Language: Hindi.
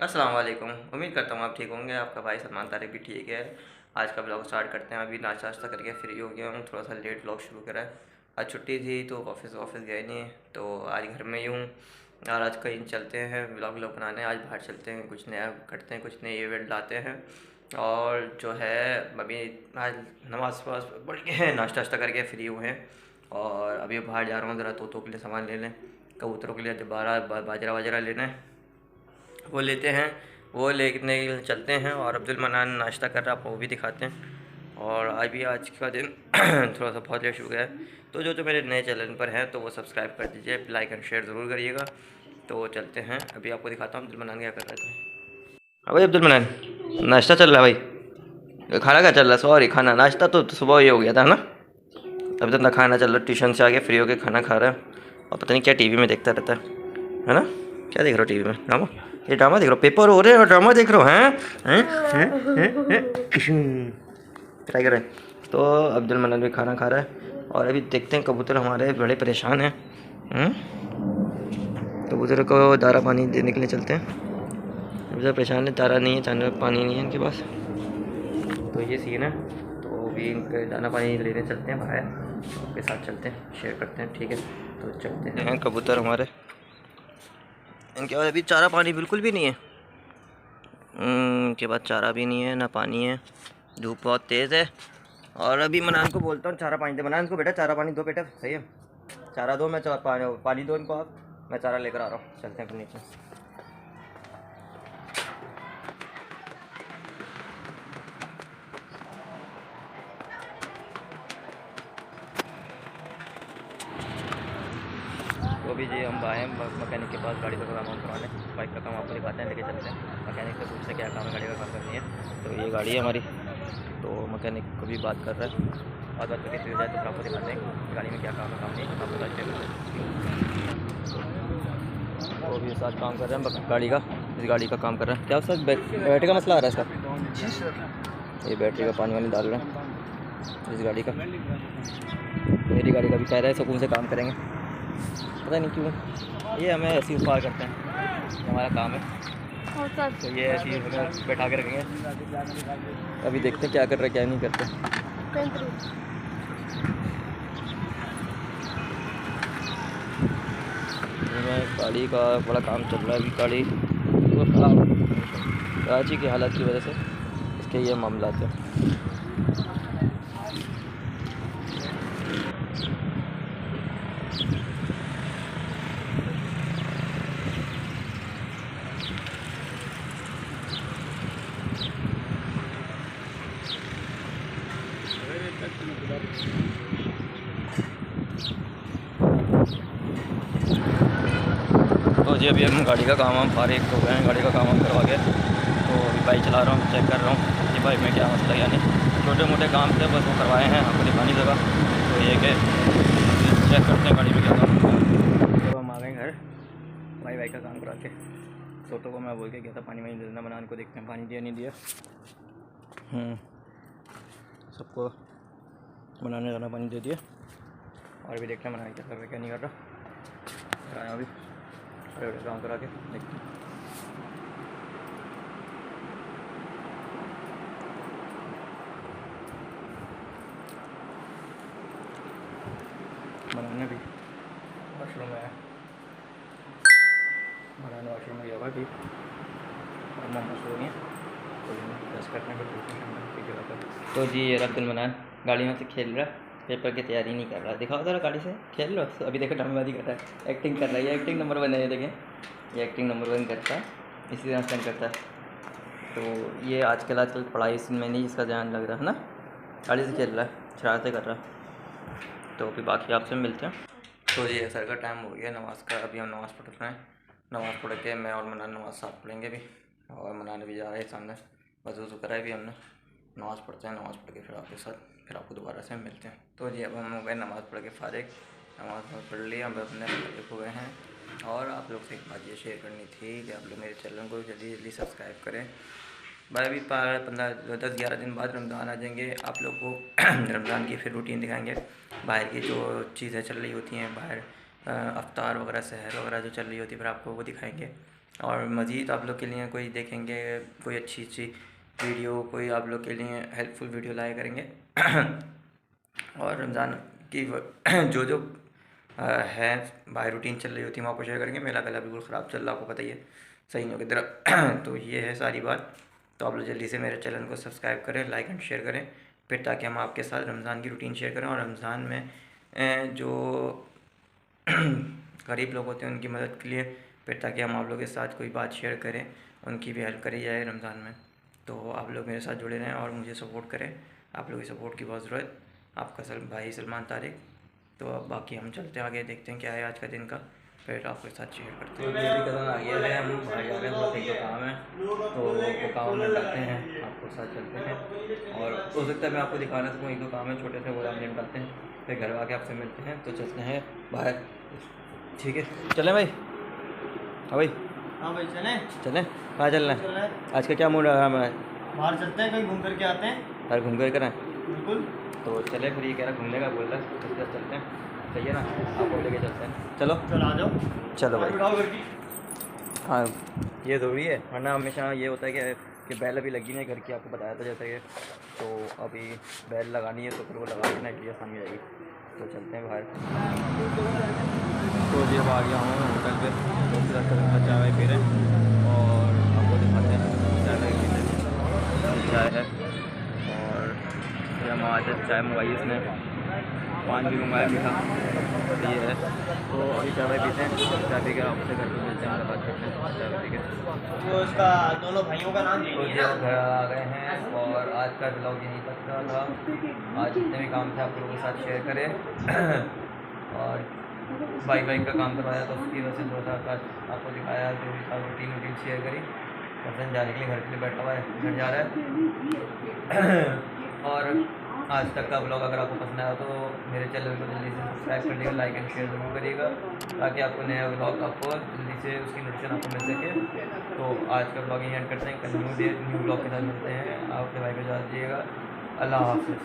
अस्सलाम वालेकुम। उम्मीद करता हूँ आप ठीक होंगे। आपका भाई सलमान तारिक भी ठीक है। आज का ब्लॉग स्टार्ट करते हैं। अभी नाश्ता वाश्ता करके फ्री हो गया हूँ, थोड़ा सा लेट ब्लॉग शुरू करा है। आज छुट्टी थी तो ऑफिस गए नहीं, तो आज घर में ही हूँ। और आज कहीं चलते हैं ब्लॉग बनाने, आज बाहर चलते हैं, कुछ नया करते हैं, कुछ नए इवेंट लाते हैं। और जो है अभी आज नमाज वमाज पढ़ के नाश्ता वाश्ता करके फ्री हुए हैं। और अभी बाहर जा रहा हूँ, ज़रा तोतों के लिए सामान ले लें, कबूतरों के लिए दोबारा बाजरा वाजरा लेना है, वो लेते हैं। वो लेने चलते हैं। और अब्दुल मनान नाश्ता कर रहा है, आपको वो भी दिखाते हैं। और आज का दिन थोड़ा सा बहुत लेट शुरू गया है। तो जो मेरे नए चैनल पर हैं तो वो सब्सक्राइब कर दीजिए, लाइक एंड शेयर ज़रूर करिएगा। तो चलते हैं, अभी आपको दिखाता हूँ अब्दुल मनान क्या कर रहा था। हाँ भाई अब्दुल मनान, नाश्ता चल रहा है भाई? खाना क्या चल रहा है? सॉरी, खाना, नाश्ता तो सुबह ही हो गया था ना। अभी तक ना खाना चल रहा, ट्यूशन से आके फ्री होके खाना खा रहा है। और पता नहीं क्या टीवी में देखता रहता है ना? क्या देख रहे हो टीवी में? ड्रामा? ये ड्रामा देख रहे हो? पेपर हो रहे हैं और ड्रामा देख रहे हो? हैं ट्राई कर रहे हैं। तो अब्दुल मनान भी खाना खा रहा है। और अभी देखते हैं, कबूतर हमारे बड़े परेशान हैं। कबूतर को दारा पानी देने के लिए चलते हैं। अभी तो परेशान है, दारा नहीं है, चाना पानी नहीं है इनके पास। तो ये सीन है। तो अभी इनके दाना पानी लेने चलते हैं बाहर, उनके साथ चलते हैं, शेयर करते हैं, ठीक है? तो चलते हैं। कबूतर हमारे, इनके पास अभी चारा पानी बिल्कुल भी नहीं है। इनके पास चारा भी नहीं है, ना पानी है, धूप बहुत तेज़ है। और अभी मनान को बोलता हूँ चारा पानी दे, मनान को बेटा चारा पानी दो बेटा, सही है? चारा दो, मैं पानी दो इनको आप, मैं चारा लेकर आ रहा हूँ। चलते हैं फिर नीचे। तो अभी जी हम आए हैं मकैनिक के पास गाड़ी का काम हम करवाने। बाइक का काम आपको दिखाते हैं, लेके चलते हैं मकैनिक से, पूछते हैं क्या काम है, गाड़ी का काम करनी है। तो ये गाड़ी है हमारी, तो मकैनिक को भी बात कर रहा है, बात करके फिर जाए तो फिर आपको दिखाते हैं गाड़ी में क्या काम है, काम नहीं आपको बताते हैं। तो अभी साथ काम कर रहे हैं गाड़ी का, इस गाड़ी का काम कर रहा है। क्या सर बैटरी का मसला आ रहा है इसका? जी सर। ये बैटरी का पानी वानी डाल रहे हैं इस गाड़ी का। मेरी गाड़ी का भी कह रहा है सुकून से काम करेंगे, पता नहीं क्यों ये हमें ऐसे ही उपहार करते हैं, ये हमारा काम है। तो ये ऐसे ही हमें बैठा के रखेंगे। अभी देखते हैं क्या कर रहे हैं क्या नहीं करते। गाड़ी का बड़ा काम चल रहा है अभी, गाड़ी बिल्कुल ख़राब है कराची की हालत की वजह से, इसके ये मामला है। तो जी अभी हम गाड़ी का काम हम फारिग हो गए हैं, गाड़ी का काम हम करवा के, तो अभी बाइक चला रहा हूँ, चेक कर रहा हूँ कि बाइक में क्या मसला है। यानी छोटे मोटे काम थे बस वो करवाए हैं, आपको दिखानी जगह। तो ये कि चेक करते हैं गाड़ी में क्या काम है। जब हम आ गए घर बाइक का काम करा के, छोटों को मैं बोल के गया था पानी वानी देना, बनाने को देखते हैं पानी दिया नहीं दिया। सबको बनाने दाना पानी दे दिया। और अभी देखते हैं बनाने क्या कर रहा है क्या नहीं कर रहा। आया अभी काम करा के देखते हैं। बनाने भी वॉशरूम है, बनाने वॉशरूम में गया हुआ अभी, और मोमोज हो गए तो जी ये अब्दुल मनान गाड़ी में से खेल रहा है, पेपर की तैयारी नहीं कर रहा है। दिखाओ ज़रा गाड़ी से खेल लो। तो अभी देखो ड्रामेबाजी कर रहा है, एक्टिंग कर रहा है, ये एक्टिंग नंबर 1 है, ये देखें, ये एक्टिंग नंबर 1 करता है, इसी तरह स्टैंड करता है। तो ये आजकल पढ़ाई में नहीं इसका ध्यान लग रहा है ना, गाड़ी से खेल रहा है, शरारतें कर रहा है। तो अभी बाकी आपसे मिलते हैं। तो ये असर का टाइम हो गया नमाज़ का, अभी हम नमाज़ पढ़ रहे हैं। नमाज़ पढ़ के मैं और मनान नमाज़ साथ पढ़ेंगे अभी, और मनाने भी जा रहे हैं सामने, वज़ू करा है भी हमने। नमाज़ पढ़ते हैं, नमाज़ पढ़ के फिर आपके साथ फिर आपको दोबारा से मिलते हैं। तो जी अब हम हो गए नमाज़ पढ़ के फ़ारिग, नमाज़ पढ़ ली, हम अपने फ़ारिग हुए हैं। और आप लोग से एक बात ये शेयर करनी थी कि आप लोग मेरे चैनल को जल्दी जल्दी सब्सक्राइब करें। भाई अभी 10-11 दिन बाद रमज़ान आ जाएंगे, आप लोग को रमज़ान की फिर रूटीन दिखाएंगे, बाहर की जो चीज़ें चल रही होती हैं, बाहर अफ्तार वगैरह, सहर वगैरह जो चल रही होती है, फिर आपको वो दिखाएंगे। और मज़ीद आप लोग के लिए कोई देखेंगे कोई अच्छी अच्छी वीडियो, कोई आप लोग के लिए हेल्पफुल वीडियो लाया करेंगे। और रमज़ान की जो जो है बाहर रूटीन चल रही होती है वहाँ पर शेयर करेंगे। मेरा गला बिल्कुल ख़राब चल रहा है, आपको पता ही है, सही नहीं होगी तरह। तो ये है सारी बात। तो आप लोग जल्दी से मेरे चैनल को सब्सक्राइब करें, लाइक एंड शेयर करें, फिर ताकि हम आपके साथ रमज़ान की रूटीन शेयर करें। और रमज़ान में जो गरीब लोग होते हैं उनकी मदद के लिए, फिर ताकि हम आप लोगों के साथ कोई बात शेयर करें, उनकी भी हेल्प करी जाए रमज़ान में। तो आप लोग मेरे साथ जुड़े रहें और मुझे सपोर्ट करें। आप लोगों की सपोर्ट की बहुत ज़रूरत। आपका भाई सलमान तारिक। तो अब बाकी हम चलते हैं आगे, देखते हैं क्या है आज का दिन का, फिर आपके साथ शेयर करते हैं। अभी कदम आ गया है, हम बाहर जा रहे हैं, थोड़ा एक काम है तो वो काम में निपटाते हैं, आपको साथ चलते हैं। और हो सकता है मैं आपको दिखाना सकूँ एक दो काम है छोटे से, वो हम निपटाते हैं, फिर घर आके आपसे मिलते हैं। तो चलते हैं बाहर, ठीक है? चलें भाई? हाँ भाई, हाँ भाई चलें। चलें? कहाँ चलना है? आज का क्या मूड है हमारा? बाहर चलते हैं, कहीं घूम करके आते हैं। बाहर घूम कर कराएँ? बिल्कुल। तो चले फिर, ये कह रहा घूमने का बोल रहा है, तो चलते हैं, सही है ना? आपको लेके चलते हैं, चलो चल आ जाओ। चलो भाई। बिठाओ घर की। हाँ ये ज़रूरी है, वरना हमेशा ये होता है कि बैल अभी लगी नहीं घर की, आपको बताया था जैसे कि, तो अभी बैल लगानी है तो फिर वो लगा देना के लिए आसानी जाएगी। तो चलते हैं बाहर। तो जी अब आ गया हूँ होटल पे, दोस्त के साथ चाय पी रहे हैं और आपको दिखाते हैं चाय चाय है। और फिर हम आज चाय मंगाई उसने, पान भी मंगाया मीठा, ये है। तो अभी चाय पीते हैं, चाय पी के आपसे घर पर मिलते हैं, बात करते हैं चाय पी के। वो इसका दोनों भाइयों का नाम तो जी घर आ गए हैं और आज का ब्लॉग यहीं तक का था। आज जितने भी काम थे आप लोगों के साथ शेयर करें। और बाइक का काम करवाया तो उसकी वजह से थोड़ा सा आपको दिखाया, जो भी रूटीन शेयर करी। पर्सन जाने के लिए घर के लिए बैठा हुआ है, घर जा रहा है। और आज तक का ब्लॉग अगर आपको पसंद आया तो मेरे चैनल को जल्दी से सब्सक्राइब कर लीजिएगा, लाइक एंड शेयर ज़रूर करिएगा, ताकि आपको नया ब्लॉग आपको जल्दी से उसकी नोटिफिकेशन आपको मिल सके। तो आज का ब्लॉग यहीं एंड करते हैं, कल न्यू ब्लॉग के साथ मिलते हैं। आपके भाई को इजाज़त दीजिएगा, अल्लाह हाफ़िज़।